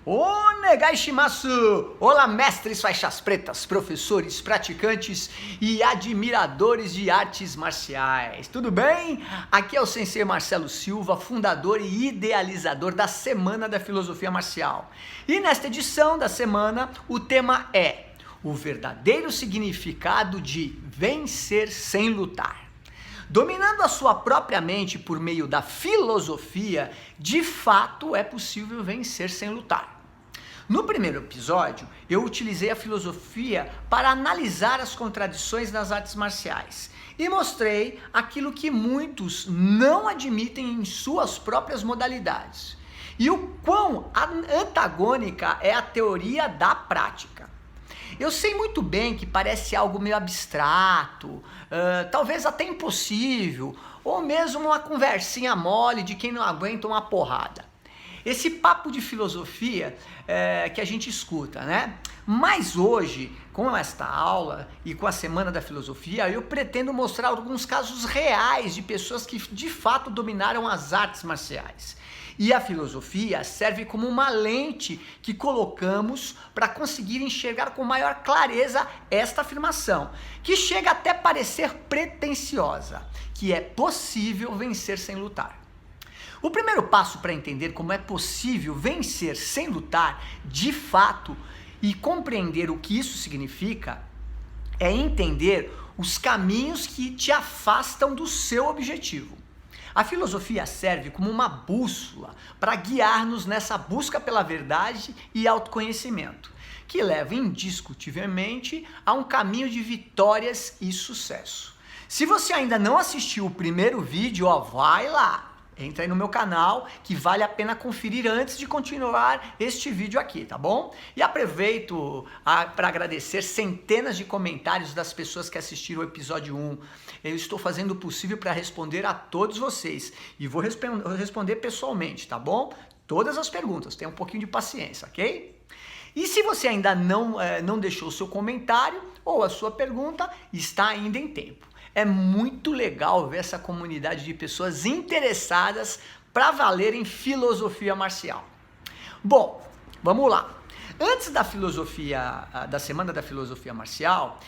O Negai Shimasu! Olá, mestres faixas pretas, professores, praticantes e admiradores de artes marciais. Tudo bem? Aqui é o Sensei Marcelo Silva, fundador e idealizador da Semana da Filosofia Marcial. E nesta edição da semana, o tema é o verdadeiro significado de vencer sem lutar. Dominando a sua própria mente por meio da filosofia, de fato é possível vencer sem lutar. No primeiro episódio, eu utilizei a filosofia para analisar as contradições das artes marciais e mostrei aquilo que muitos não admitem em suas próprias modalidades e o quão antagônica é a teoria da prática. Eu sei muito bem que parece algo meio abstrato, talvez até impossível, ou mesmo uma conversinha mole de quem não aguenta uma porrada. Esse papo de filosofia que a gente escuta, né? Mas hoje, com esta aula e com a Semana da Filosofia, eu pretendo mostrar alguns casos reais de pessoas que de fato dominaram as artes marciais. E a filosofia serve como uma lente que colocamos para conseguir enxergar com maior clareza esta afirmação, que chega até a parecer pretensiosa, que é possível vencer sem lutar. O primeiro passo para entender como é possível vencer sem lutar, de fato, e compreender o que isso significa, é entender os caminhos que te afastam do seu objetivo. A filosofia serve como uma bússola para guiar-nos nessa busca pela verdade e autoconhecimento, que leva indiscutivelmente a um caminho de vitórias e sucesso. Se você ainda não assistiu o primeiro vídeo, vai lá! Entra aí no meu canal, que vale a pena conferir antes de continuar este vídeo aqui, tá bom? E aproveito para agradecer centenas de comentários das pessoas que assistiram o episódio 1. Eu estou fazendo o possível para responder a todos vocês e vou responder pessoalmente, tá bom? Todas as perguntas, tenha um pouquinho de paciência, ok? E se você ainda não deixou o seu comentário ou a sua pergunta, está ainda em tempo. É muito legal ver essa comunidade de pessoas interessadas para valer em filosofia marcial. Bom, vamos lá. Antes da filosofia, da Semana da Filosofia Marcial,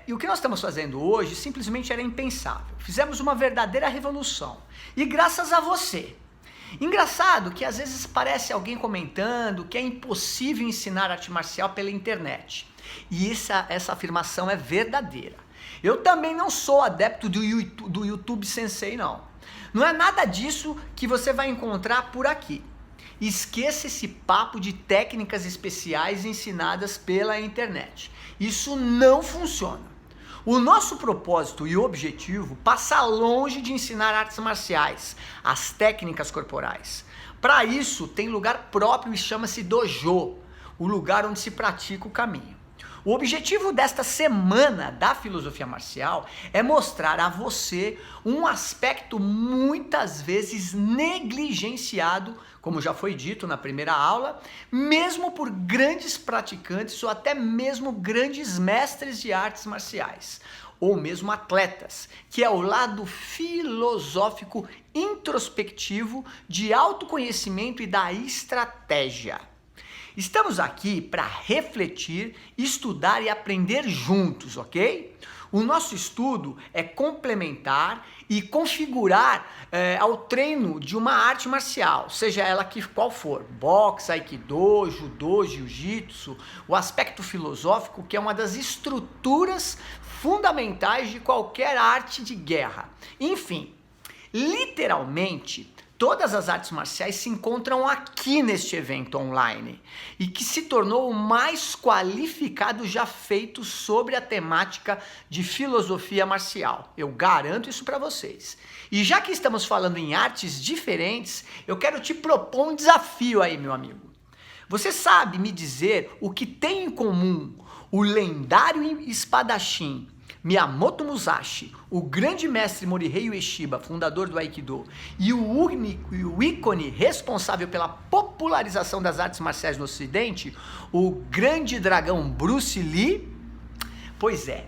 e o que nós estamos fazendo hoje simplesmente era impensável. Fizemos uma verdadeira revolução. E graças a você. Engraçado que às vezes parece alguém comentando que é impossível ensinar arte marcial pela internet. E essa afirmação é verdadeira. Eu também não sou adepto do YouTube Sensei, não. Não é nada disso que você vai encontrar por aqui. Esqueça esse papo de técnicas especiais ensinadas pela internet. Isso não funciona. O nosso propósito e objetivo passa longe de ensinar artes marciais, as técnicas corporais. Para isso, tem lugar próprio e chama-se dojo, o lugar onde se pratica o caminho. O objetivo desta Semana da Filosofia Marcial é mostrar a você um aspecto muitas vezes negligenciado, como já foi dito na primeira aula, mesmo por grandes praticantes ou até mesmo grandes mestres de artes marciais, ou mesmo atletas, que é o lado filosófico introspectivo de autoconhecimento e da estratégia. Estamos aqui para refletir, estudar e aprender juntos, ok? O nosso estudo é complementar e configurar ao treino de uma arte marcial, seja ela qual for, boxe, aikido, judô, jiu-jitsu, o aspecto filosófico que é uma das estruturas fundamentais de qualquer arte de guerra. Enfim, literalmente, todas as artes marciais se encontram aqui neste evento online e que se tornou o mais qualificado já feito sobre a temática de filosofia marcial. Eu garanto isso para vocês. E já que estamos falando em artes diferentes, eu quero te propor um desafio aí, meu amigo. Você sabe me dizer o que tem em comum o lendário espadachim Miyamoto Musashi, o grande mestre Morihei Ueshiba, fundador do Aikido, e o ícone responsável pela popularização das artes marciais no Ocidente, o grande dragão Bruce Lee? Pois é,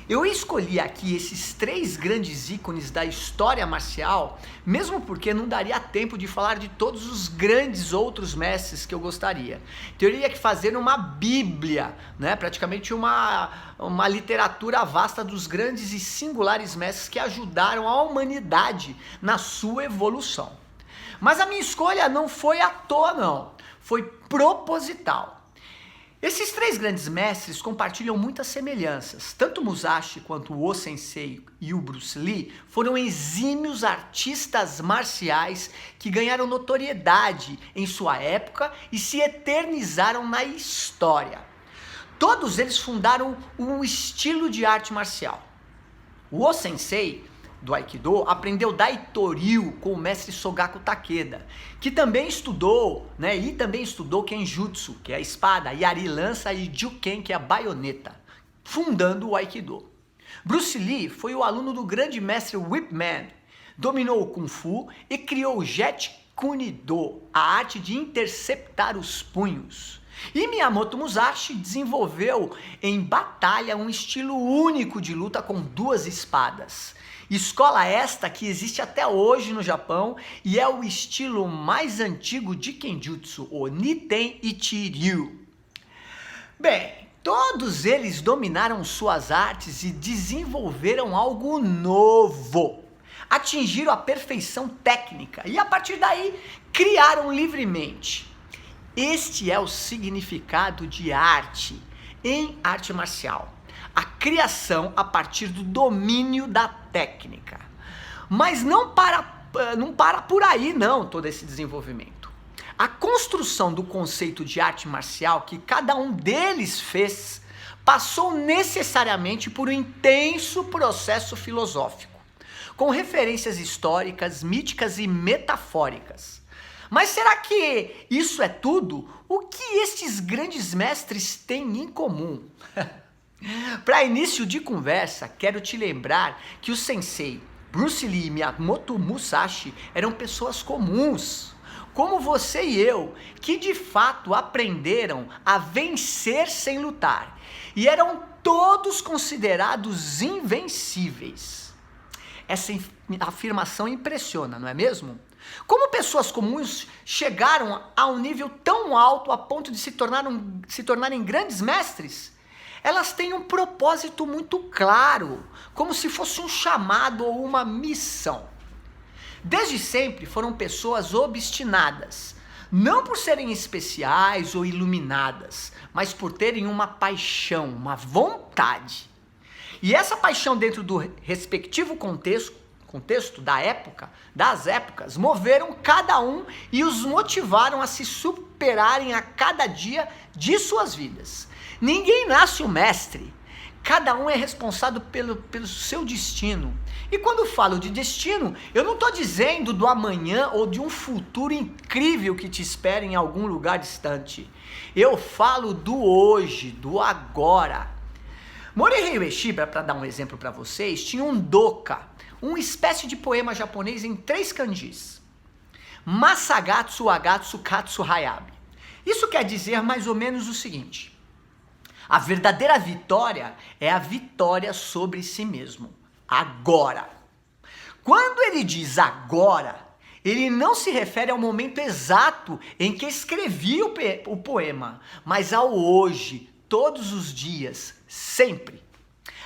Eu escolhi aqui esses 3 grandes ícones da história marcial, mesmo porque não daria tempo de falar de todos os grandes outros mestres que eu gostaria. Teria que fazer uma bíblia, né? Praticamente uma literatura vasta dos grandes e singulares mestres que ajudaram a humanidade na sua evolução. Mas a minha escolha não foi à toa não, foi proposital. Esses 3 grandes mestres compartilham muitas semelhanças. Tanto o Musashi quanto o Sensei e o Bruce Lee foram exímios artistas marciais que ganharam notoriedade em sua época e se eternizaram na história. Todos eles fundaram um estilo de arte marcial. O Sensei do Aikido aprendeu Daitoryu com o mestre Sogaku Takeda, que também estudou, Kenjutsu, que é a espada, Yari lança e Juken, que é a baioneta, fundando o Aikido. Bruce Lee foi o aluno do grande mestre Ip Man, dominou o Kung Fu e criou o Jeet Kune Do, a arte de interceptar os punhos. E Miyamoto Musashi desenvolveu em batalha um estilo único de luta com 2 espadas. Escola esta que existe até hoje no Japão e é o estilo mais antigo de Kenjutsu, o Niten Ichi-ryu. Bem, todos eles dominaram suas artes e desenvolveram algo novo. Atingiram a perfeição técnica e a partir daí criaram livremente. Este é o significado de arte em arte marcial. A criação a partir do domínio da técnica. Mas não para por aí não todo esse desenvolvimento. A construção do conceito de arte marcial que cada um deles fez passou necessariamente por um intenso processo filosófico, com referências históricas, míticas e metafóricas. Mas será que isso é tudo? O que estes grandes mestres têm em comum? Para início de conversa, quero te lembrar que o Sensei Bruce Lee e Miyamoto Musashi eram pessoas comuns, como você e eu, que de fato aprenderam a vencer sem lutar e eram todos considerados invencíveis. Essa afirmação impressiona, não é mesmo? Como pessoas comuns chegaram a um nível tão alto a ponto de se tornarem grandes mestres? Elas têm um propósito muito claro, como se fosse um chamado ou uma missão. Desde sempre foram pessoas obstinadas, não por serem especiais ou iluminadas, mas por terem uma paixão, uma vontade. E essa paixão dentro do respectivo contexto das épocas, moveram cada um e os motivaram a se superarem a cada dia de suas vidas. Ninguém nasce um mestre, cada um é responsável pelo seu destino. E quando falo de destino, eu não estou dizendo do amanhã ou de um futuro incrível que te espera em algum lugar distante. Eu falo do hoje, do agora. Morihei Ueshiba, para dar um exemplo para vocês, tinha um doka, uma espécie de poema japonês em 3 kanjis. Masagatsu, Agatsu, Katsu, Hayabi. Isso quer dizer mais ou menos o seguinte: a verdadeira vitória é a vitória sobre si mesmo, agora. Quando ele diz agora, ele não se refere ao momento exato em que escrevi o poema, mas ao hoje, todos os dias, sempre.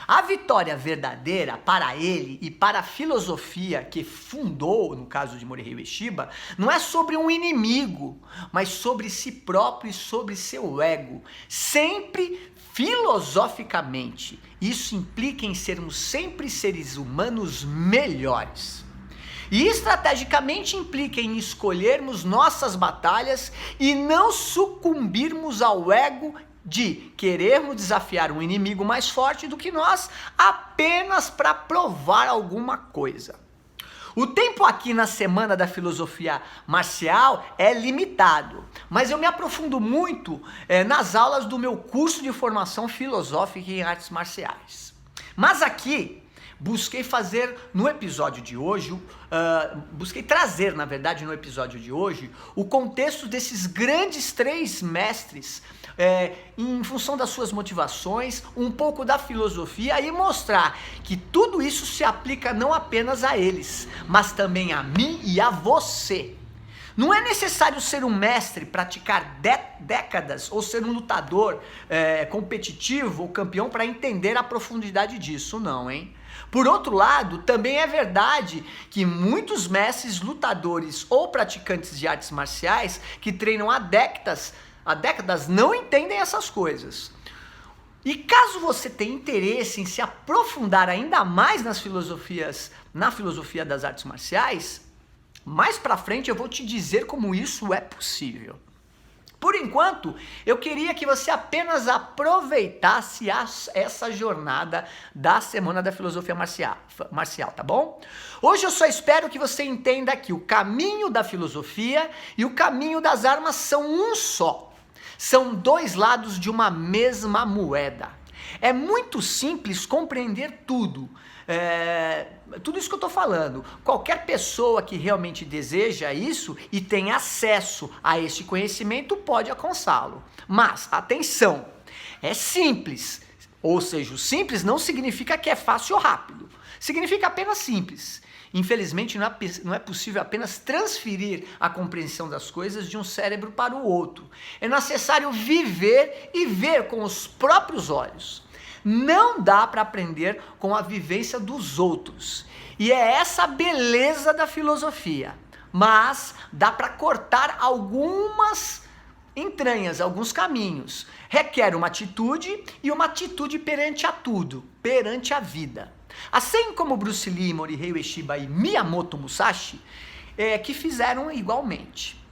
A vitória verdadeira para ele e para a filosofia que fundou, no caso de Morihei Ueshiba, não é sobre um inimigo, mas sobre si próprio e sobre seu ego, sempre filosoficamente. Isso implica em sermos sempre seres humanos melhores. E estrategicamente implica em escolhermos nossas batalhas e não sucumbirmos ao ego de querermos desafiar um inimigo mais forte do que nós apenas para provar alguma coisa. O tempo aqui na Semana da Filosofia Marcial é limitado, mas eu me aprofundo muito nas aulas do meu curso de formação filosófica em artes marciais. Mas aqui busquei fazer no episódio de hoje, busquei trazer, na verdade, no episódio de hoje, o contexto desses grandes 3 mestres, em função das suas motivações, um pouco da filosofia e mostrar que tudo isso se aplica não apenas a eles, mas também a mim e a você. Não é necessário ser um mestre, praticar décadas ou ser um lutador competitivo ou campeão para entender a profundidade disso, não, hein? Por outro lado, também é verdade que muitos mestres, lutadores ou praticantes de artes marciais que treinam há décadas não entendem essas coisas. E caso você tenha interesse em se aprofundar ainda mais na filosofia das artes marciais, mais pra frente eu vou te dizer como isso é possível. Por enquanto, eu queria que você apenas aproveitasse essa jornada da Semana da Filosofia Marcial, tá bom? Hoje eu só espero que você entenda que o caminho da filosofia e o caminho das armas são um só. São 2 lados de uma mesma moeda. É muito simples compreender tudo. Tudo isso que eu estou falando. Qualquer pessoa que realmente deseja isso e tem acesso a este conhecimento pode alcançá-lo. Mas, atenção, é simples. Ou seja, o simples não significa que é fácil ou rápido. Significa apenas simples. Infelizmente, não é possível apenas transferir a compreensão das coisas de um cérebro para o outro. É necessário viver e ver com os próprios olhos. Não dá para aprender com a vivência dos outros. E é essa a beleza da filosofia. Mas dá para cortar algumas entranhas, alguns caminhos. Requer uma atitude e uma atitude perante a tudo, perante a vida. Assim como Bruce Lee, Morihei Ueshiba e Miyamoto Musashi, que fizeram igualmente.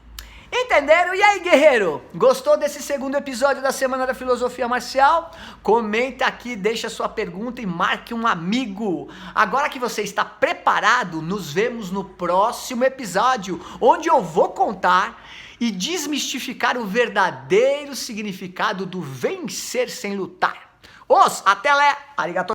Entenderam? E aí, guerreiro? Gostou desse segundo episódio da Semana da Filosofia Marcial? Comenta aqui, deixa sua pergunta e marque um amigo. Agora que você está preparado, nos vemos no próximo episódio, onde eu vou contar e desmistificar o verdadeiro significado do vencer sem lutar. Até lá! Arigatou!